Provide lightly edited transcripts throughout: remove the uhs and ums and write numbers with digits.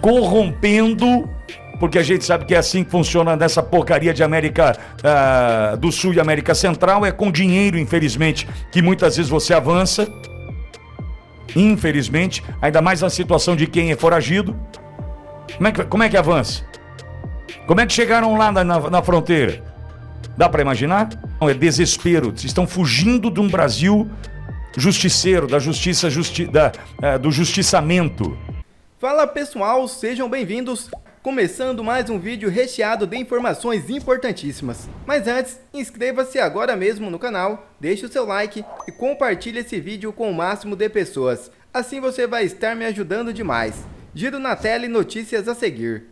corrompendo, porque a gente sabe que é assim que funciona nessa porcaria de América do Sul e América Central, é com dinheiro, infelizmente, que muitas vezes você avança, infelizmente, ainda mais na situação de quem é foragido. Como é que avança? Como é que chegaram lá na fronteira? Dá para imaginar? Não, é desespero. Estão fugindo de um Brasil justiceiro, da justiça, do justiçamento. Fala pessoal, sejam bem-vindos. Começando mais um vídeo recheado de informações importantíssimas. Mas antes, inscreva-se agora mesmo no canal, deixe o seu like e compartilhe esse vídeo com o máximo de pessoas. Assim você vai estar me ajudando demais. Giro na tela e notícias a seguir.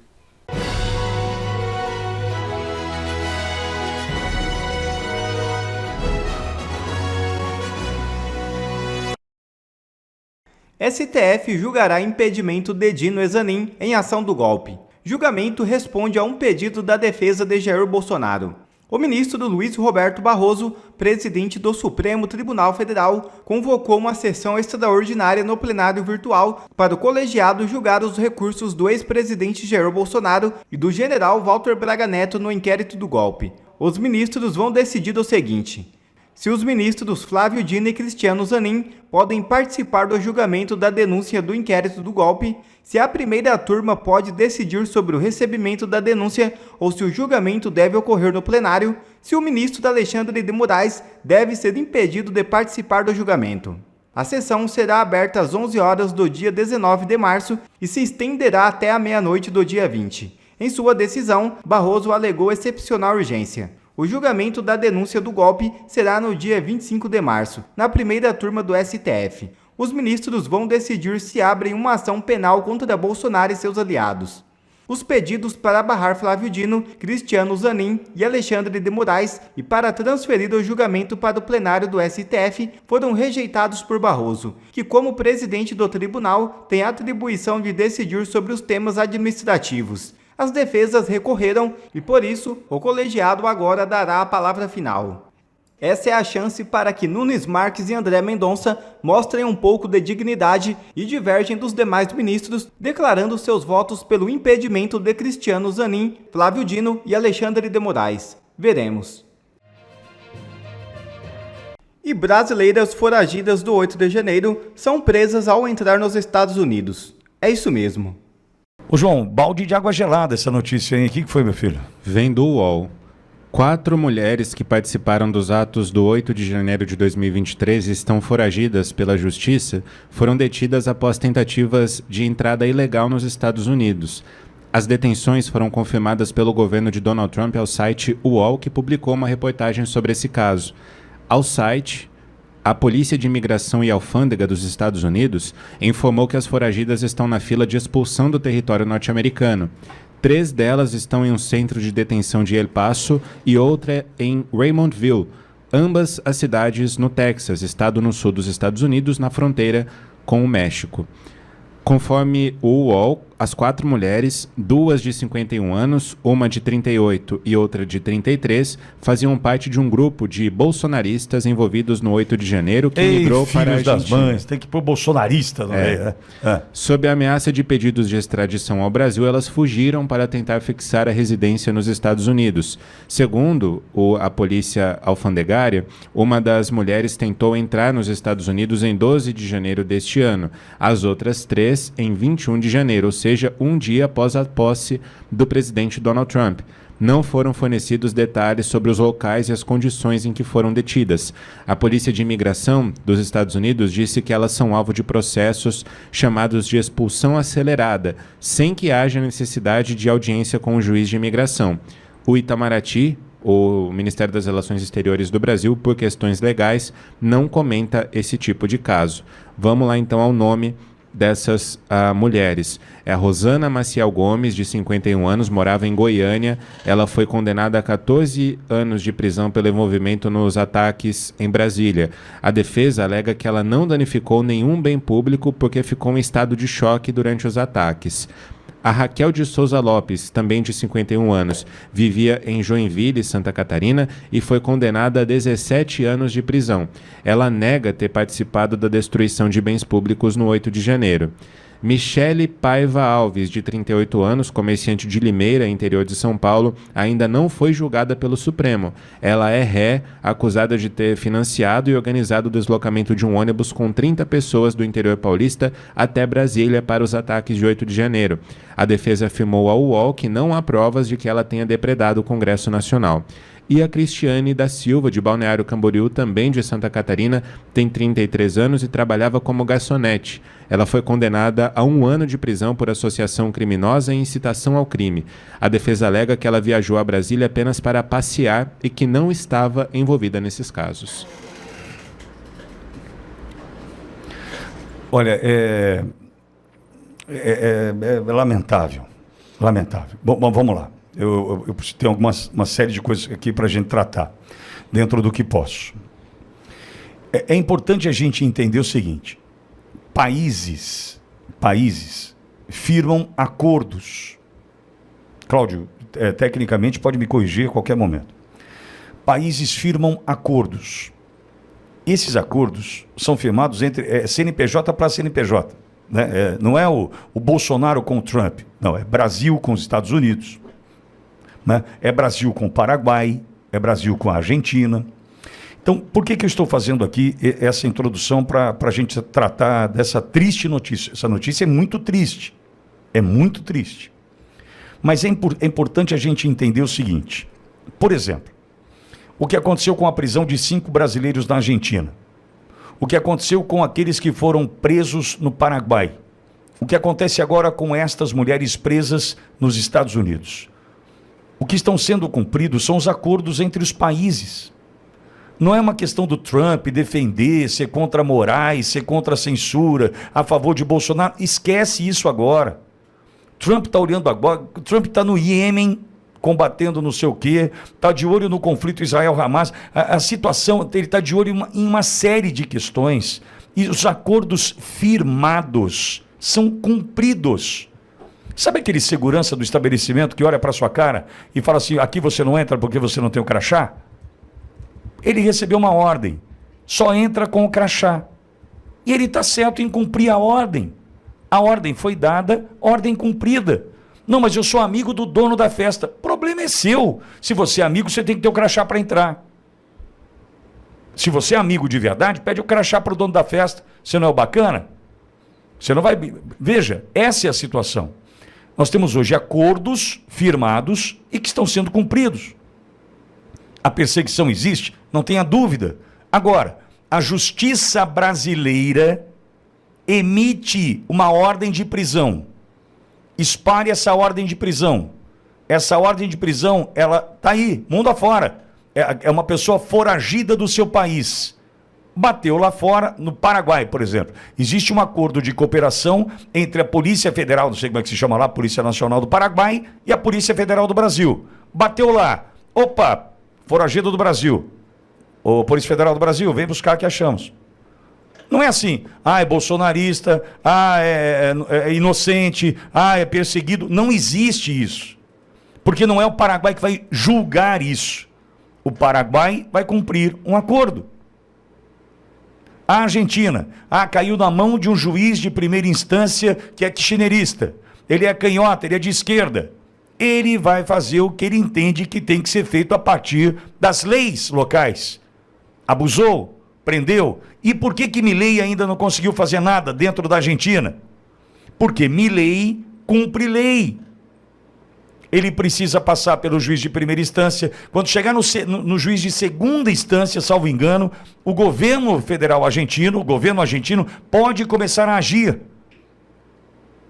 STF julgará impedimento de Dino Ezanin em ação do golpe. Julgamento responde a um pedido da defesa de Jair Bolsonaro. O ministro Luiz Roberto Barroso, presidente do Supremo Tribunal Federal, convocou uma sessão extraordinária no plenário virtual para o colegiado julgar os recursos do ex-presidente Jair Bolsonaro e do general Walter Braga Neto no inquérito do golpe. Os ministros vão decidir o seguinte: se os ministros Flávio Dino e Cristiano Zanin podem participar do julgamento da denúncia do inquérito do golpe, se a primeira turma pode decidir sobre o recebimento da denúncia ou se o julgamento deve ocorrer no plenário, se o ministro Alexandre de Moraes deve ser impedido de participar do julgamento. A sessão será aberta às 11 horas do dia 19 de março e se estenderá até a meia-noite do dia 20. Em sua decisão, Barroso alegou excepcional urgência. O julgamento da denúncia do golpe será no dia 25 de março, na primeira turma do STF. Os ministros vão decidir se abrem uma ação penal contra Bolsonaro e seus aliados. Os pedidos para barrar Flávio Dino, Cristiano Zanin e Alexandre de Moraes e para transferir o julgamento para o plenário do STF foram rejeitados por Barroso, que, como presidente do tribunal, tem a atribuição de decidir sobre os temas administrativos. As defesas recorreram e, por isso, o colegiado agora dará a palavra final. Essa é a chance para que Nunes Marques e André Mendonça mostrem um pouco de dignidade e divergem dos demais ministros, declarando seus votos pelo impedimento de Cristiano Zanin, Flávio Dino e Alexandre de Moraes. Veremos. E brasileiras foragidas do 8 de janeiro são presas ao entrar nos Estados Unidos. É isso mesmo. Ô João, balde de água gelada essa notícia aí. O que foi, meu filho? Vem do UOL. 4 mulheres que participaram dos atos do 8 de janeiro de 2023 e estão foragidas pela justiça foram detidas após tentativas de entrada ilegal nos Estados Unidos. As detenções foram confirmadas pelo governo de Donald Trump ao site UOL, que publicou uma reportagem sobre esse caso. Ao site, a Polícia de Imigração e Alfândega dos Estados Unidos informou que as foragidas estão na fila de expulsão do território norte-americano. 3 delas estão em um centro de detenção de El Paso e outra em Raymondville, ambas as cidades no Texas, estado no sul dos Estados Unidos, na fronteira com o México. Conforme o UOL, as 4 mulheres, 2 de 51 anos, uma de 38 e outra de 33, faziam parte de um grupo de bolsonaristas envolvidos no 8 de janeiro que migrou para a Argentina. Das mães, tem que pôr bolsonarista no meio, né? Sob a ameaça de pedidos de extradição ao Brasil, elas fugiram para tentar fixar a residência nos Estados Unidos. Segundo a polícia alfandegária, uma das mulheres tentou entrar nos Estados Unidos em 12 de janeiro deste ano, as outras 3 em 21 de janeiro, ou seja, um dia após a posse do presidente Donald Trump. Não foram fornecidos detalhes sobre os locais e as condições em que foram detidas. A Polícia de Imigração dos Estados Unidos disse que elas são alvo de processos chamados de expulsão acelerada, sem que haja necessidade de audiência com o juiz de imigração. O Itamaraty, o Ministério das Relações Exteriores do Brasil, por questões legais, não comenta esse tipo de caso. Vamos lá então ao nome dessas mulheres. É a Rosana Maciel Gomes, de 51 anos, morava em Goiânia. Ela foi condenada a 14 anos de prisão pelo envolvimento nos ataques em Brasília. A defesa alega que ela não danificou nenhum bem público porque ficou em estado de choque durante os ataques. A Raquel de Souza Lopes, também de 51 anos, vivia em Joinville, Santa Catarina, e foi condenada a 17 anos de prisão. Ela nega ter participado da destruição de bens públicos no 8 de janeiro. Michele Paiva Alves, de 38 anos, comerciante de Limeira, interior de São Paulo, ainda não foi julgada pelo Supremo. Ela é ré, acusada de ter financiado e organizado o deslocamento de um ônibus com 30 pessoas do interior paulista até Brasília para os ataques de 8 de janeiro. A defesa afirmou ao UOL que não há provas de que ela tenha depredado o Congresso Nacional. E a Cristiane da Silva, de Balneário Camboriú, também de Santa Catarina, tem 33 anos e trabalhava como garçonete. Ela foi condenada a 1 ano de prisão por associação criminosa e incitação ao crime. A defesa alega que ela viajou a Brasília apenas para passear e que não estava envolvida nesses casos. Olha, é lamentável. Lamentável. Bom, vamos lá. Eu tenho uma série de coisas aqui para a gente tratar, dentro do que posso. É importante a gente entender o seguinte: países firmam acordos. Cláudio, tecnicamente pode me corrigir a qualquer momento. Países firmam acordos. Esses acordos são firmados entre CNPJ para CNPJ. Né? Não é o Bolsonaro com o Trump, não, é Brasil com os Estados Unidos. Né? É Brasil com o Paraguai, é Brasil com a Argentina. Então, por que eu estou fazendo aqui essa introdução para a gente tratar dessa triste notícia? Essa notícia é muito triste. Mas é importante a gente entender o seguinte. Por exemplo, o que aconteceu com a prisão de 5 brasileiros na Argentina? O que aconteceu com aqueles que foram presos no Paraguai? O que acontece agora com estas mulheres presas nos Estados Unidos? O que estão sendo cumpridos são os acordos entre os países. Não é uma questão do Trump defender, ser contra Moraes, ser contra a censura, a favor de Bolsonaro. Esquece isso agora. Trump está olhando agora, Trump está no Iêmen, combatendo não sei o quê, está de olho no conflito Israel-Hamas. A situação, ele está de olho em uma série de questões. E os acordos firmados são cumpridos. Sabe aquele segurança do estabelecimento que olha para sua cara e fala assim, aqui você não entra porque você não tem o crachá? Ele recebeu uma ordem, só entra com o crachá. E ele está certo em cumprir a ordem. A ordem foi dada, ordem cumprida. Não, mas eu sou amigo do dono da festa. O problema é seu. Se você é amigo, você tem que ter o crachá para entrar. Se você é amigo de verdade, pede o crachá para o dono da festa. Você não é o bacana? Você não vai... Veja, essa é a situação. Nós temos hoje acordos firmados e que estão sendo cumpridos. A perseguição existe? Não tenha dúvida. Agora, a justiça brasileira emite uma ordem de prisão. Espalhe essa ordem de prisão. Essa ordem de prisão, ela está aí, mundo afora. É uma pessoa foragida do seu país. Bateu lá fora, no Paraguai, por exemplo. Existe um acordo de cooperação entre a Polícia Federal, não sei como é que se chama lá, Polícia Nacional do Paraguai, e a Polícia Federal do Brasil. Bateu lá. Opa, foragido do Brasil. Ô, Polícia Federal do Brasil, vem buscar que achamos. Não é assim, é bolsonarista, é inocente, é perseguido. Não existe isso. Porque não é o Paraguai que vai julgar isso. O Paraguai vai cumprir um acordo. A Argentina, caiu na mão de um juiz de primeira instância que é kirchnerista. Ele é canhota, ele é de esquerda. Ele vai fazer o que ele entende que tem que ser feito a partir das leis locais. Abusou, prendeu. E por que Milei ainda não conseguiu fazer nada dentro da Argentina? Porque Milei cumpre lei. Ele precisa passar pelo juiz de primeira instância. Quando chegar no juiz de segunda instância, salvo engano, o governo federal argentino, o governo argentino pode começar a agir.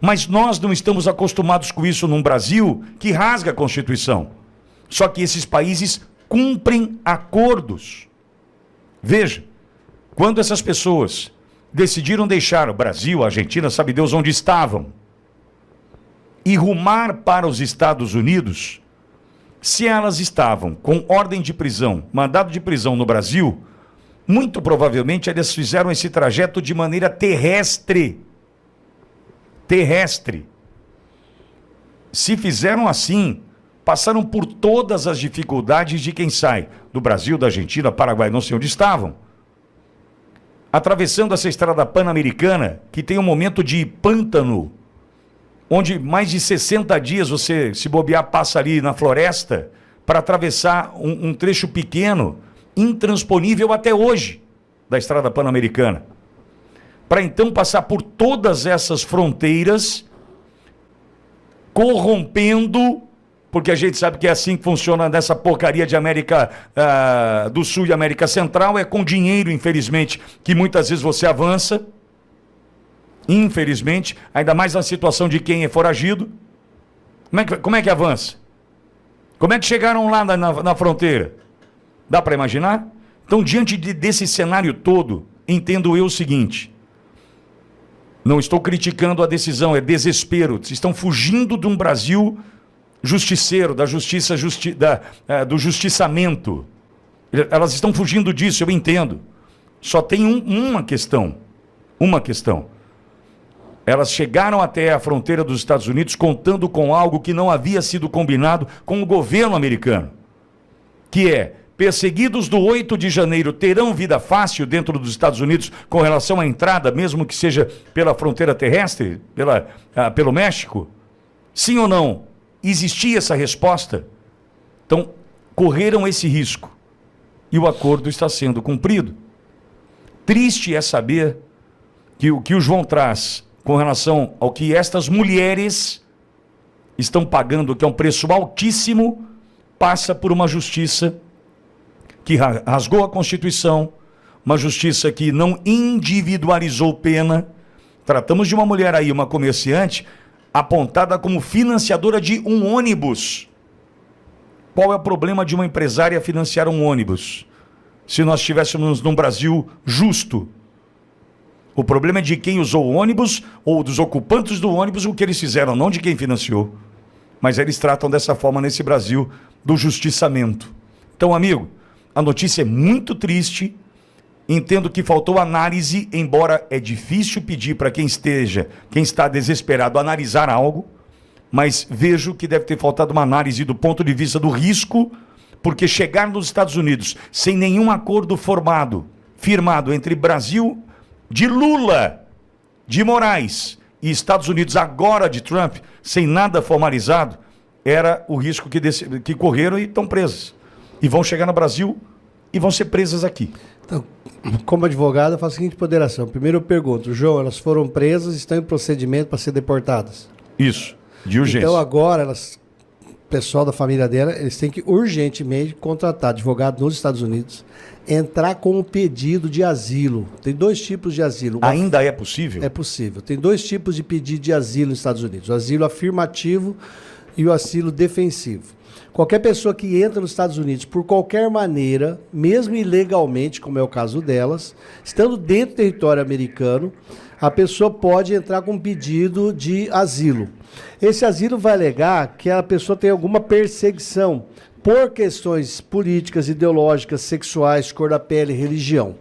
Mas nós não estamos acostumados com isso num Brasil que rasga a Constituição. Só que esses países cumprem acordos. Veja, quando essas pessoas decidiram deixar o Brasil, a Argentina, sabe Deus onde estavam, e rumar para os Estados Unidos, se elas estavam com ordem de prisão, mandado de prisão no Brasil, muito provavelmente elas fizeram esse trajeto de maneira terrestre. Se fizeram assim, passaram por todas as dificuldades de quem sai do Brasil, da Argentina, Paraguai, não sei onde estavam. atravessando essa estrada pan-americana, que tem um momento de pântano, onde mais de 60 dias você, se bobear, passa ali na floresta para atravessar um trecho pequeno, intransponível até hoje, da estrada pan-americana. Para então passar por todas essas fronteiras, corrompendo, porque a gente sabe que é assim que funciona nessa porcaria de América do Sul e América Central, é com dinheiro, infelizmente, que muitas vezes você avança, infelizmente, ainda mais na situação de quem é foragido. Como é que avança? Como é que chegaram lá na fronteira? Dá para imaginar? Então, diante desse cenário todo, entendo eu o seguinte: não estou criticando a decisão, é desespero. Estão fugindo de um Brasil justiceiro, da justiça, do justiçamento. Elas estão fugindo disso, eu entendo. Só tem uma questão. Uma questão. Elas chegaram até a fronteira dos Estados Unidos contando com algo que não havia sido combinado com o governo americano, que é: perseguidos do 8 de janeiro terão vida fácil dentro dos Estados Unidos com relação à entrada, mesmo que seja pela fronteira terrestre, pelo México? Sim ou não? Existia essa resposta? Então, correram esse risco. E o acordo está sendo cumprido. Triste é saber que o que o João traz com relação ao que estas mulheres estão pagando, que é um preço altíssimo, passa por uma justiça que rasgou a Constituição, uma justiça que não individualizou pena. Tratamos de uma mulher aí, uma comerciante, apontada como financiadora de um ônibus. Qual é o problema de uma empresária financiar um ônibus? Se nós estivéssemos num Brasil justo. O problema é de quem usou o ônibus ou dos ocupantes do ônibus, o que eles fizeram, não de quem financiou. Mas eles tratam dessa forma nesse Brasil do justiçamento. Então, amigo, a notícia é muito triste. Entendo que faltou análise, embora é difícil pedir para quem está desesperado, analisar algo, mas vejo que deve ter faltado uma análise do ponto de vista do risco, porque chegar nos Estados Unidos sem nenhum acordo firmado entre Brasil, de Lula, de Moraes, e Estados Unidos agora de Trump, sem nada formalizado, era o risco que correram e estão presas. E vão chegar no Brasil e vão ser presas aqui. Então, como advogado, eu faço a seguinte ponderação. Primeiro eu pergunto: João, elas foram presas e estão em procedimento para ser deportadas? Isso, de urgência. Então agora, o pessoal da família dela, eles têm que urgentemente contratar advogado nos Estados Unidos, entrar com um pedido de asilo. Tem dois tipos de asilo. Ainda é possível? É possível. Tem dois tipos de pedido de asilo nos Estados Unidos: o asilo afirmativo e o asilo defensivo. Qualquer pessoa que entra nos Estados Unidos por qualquer maneira, mesmo ilegalmente, como é o caso delas, estando dentro do território americano, a pessoa pode entrar com um pedido de asilo. Esse asilo vai alegar que a pessoa tem alguma perseguição por questões políticas, ideológicas, sexuais, cor da pele, religião.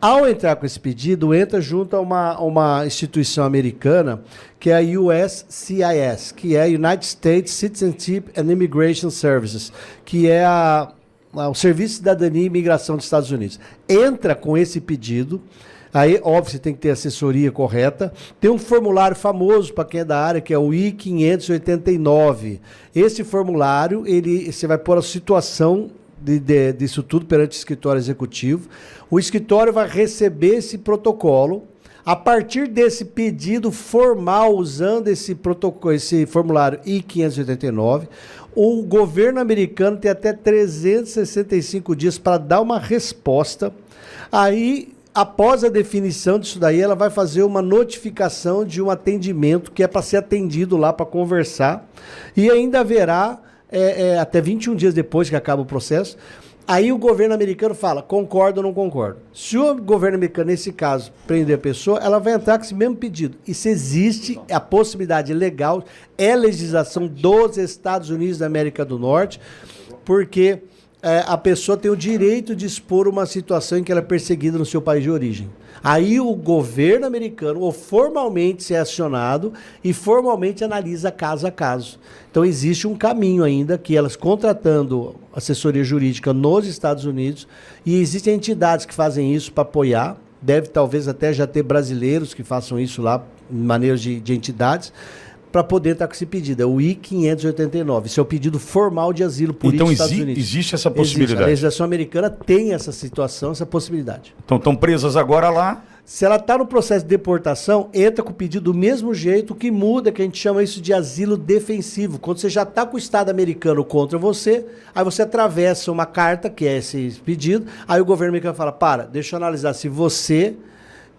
Ao entrar com esse pedido, entra junto a uma instituição americana, que é a USCIS, que é a United States Citizenship and Immigration Services, que é o Serviço de Cidadania e Imigração dos Estados Unidos. Entra com esse pedido. Aí, óbvio, você tem que ter assessoria correta. Tem um formulário famoso para quem é da área, que é o I-589. Esse formulário, você vai pôr a situação disso tudo perante o escritório executivo. O escritório vai receber esse protocolo. A partir desse pedido formal, usando esse formulário I-589, o governo americano tem até 365 dias para dar uma resposta. Aí, após a definição disso daí, ela vai fazer uma notificação de um atendimento que é para ser atendido lá, para conversar. E ainda haverá, até 21 dias depois que acaba o processo, aí o governo americano fala: concordo ou não concordo. Se o governo americano, nesse caso, prender a pessoa, ela vai entrar com esse mesmo pedido. Isso existe, a possibilidade legal, é legislação dos Estados Unidos da América do Norte, porque a pessoa tem o direito de expor uma situação em que ela é perseguida no seu país de origem. Aí o governo americano, ou formalmente, é acionado e formalmente analisa caso a caso. Então existe um caminho ainda, que elas contratando assessoria jurídica nos Estados Unidos, e existem entidades que fazem isso para apoiar, Deve talvez até já ter brasileiros que façam isso lá, em maneiras de entidades, para poder estar com esse pedido. É o I-589. Isso é o pedido formal de asilo político dos Estados Unidos. Existe essa possibilidade? Existe. A legislação americana tem essa situação, essa possibilidade. Então estão presas agora lá. Se ela está no processo de deportação, entra com o pedido do mesmo jeito. O que muda é que a gente chama isso de asilo defensivo. Quando você já está com o Estado americano contra você, aí você atravessa uma carta, que é esse pedido, aí o governo americano fala, deixa eu analisar se você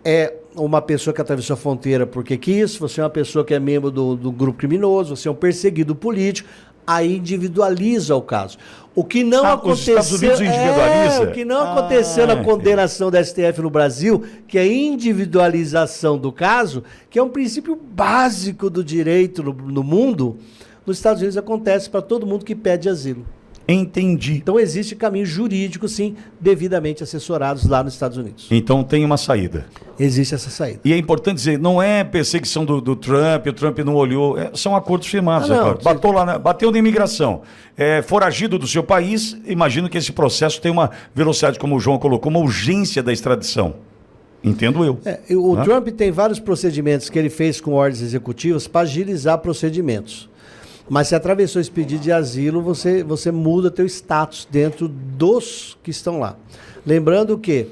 é uma pessoa que atravessou a fronteira porque quis, você é uma pessoa que é membro do grupo criminoso, você é um perseguido político, aí individualiza o caso. O que não aconteceu, os Estados Unidos individualiza? O que não aconteceu na condenação da STF no Brasil, que é a individualização do caso, que é um princípio básico do direito no mundo, nos Estados Unidos acontece para todo mundo que pede asilo. Entendi. Então existe caminho jurídico, sim, devidamente assessorados lá nos Estados Unidos. Então tem uma saída. Existe essa saída. E é importante dizer, não é perseguição do Trump, o Trump não olhou, são acordos firmados. Bateu na imigração, foragido do seu país, imagino que esse processo tem uma velocidade, como o João colocou, uma urgência da extradição. Entendo eu. O Trump tem vários procedimentos que ele fez com ordens executivas para agilizar procedimentos. Mas se atravessou esse pedido de asilo, você muda teu status dentro dos que estão lá. Lembrando que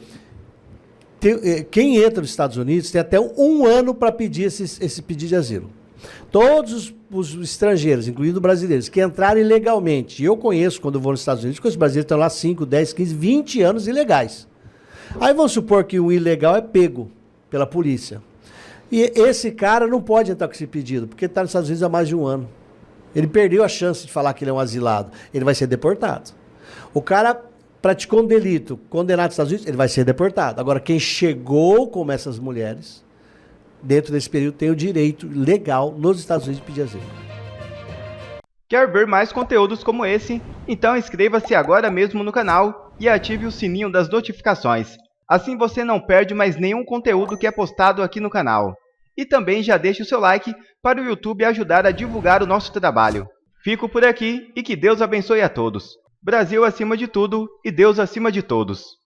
quem entra nos Estados Unidos tem até um ano para pedir esse pedido de asilo. Todos os estrangeiros, incluindo brasileiros, que entrarem ilegalmente, e eu conheço, quando eu vou nos Estados Unidos, que os brasileiros estão lá 5, 10, 15, 20 anos ilegais. Aí vamos supor que o ilegal é pego pela polícia. E esse cara não pode entrar com esse pedido, porque está nos Estados Unidos há mais de um ano. Ele perdeu a chance de falar que ele é um asilado. Ele vai ser deportado. O cara praticou um delito, condenado nos Estados Unidos, ele vai ser deportado. Agora, quem chegou como essas mulheres, dentro desse período, tem o direito legal nos Estados Unidos de pedir asilo. Quer ver mais conteúdos como esse? Então inscreva-se agora mesmo no canal e ative o sininho das notificações. Assim você não perde mais nenhum conteúdo que é postado aqui no canal. E também já deixe o seu like para o YouTube ajudar a divulgar o nosso trabalho. Fico por aqui e que Deus abençoe a todos. Brasil acima de tudo e Deus acima de todos.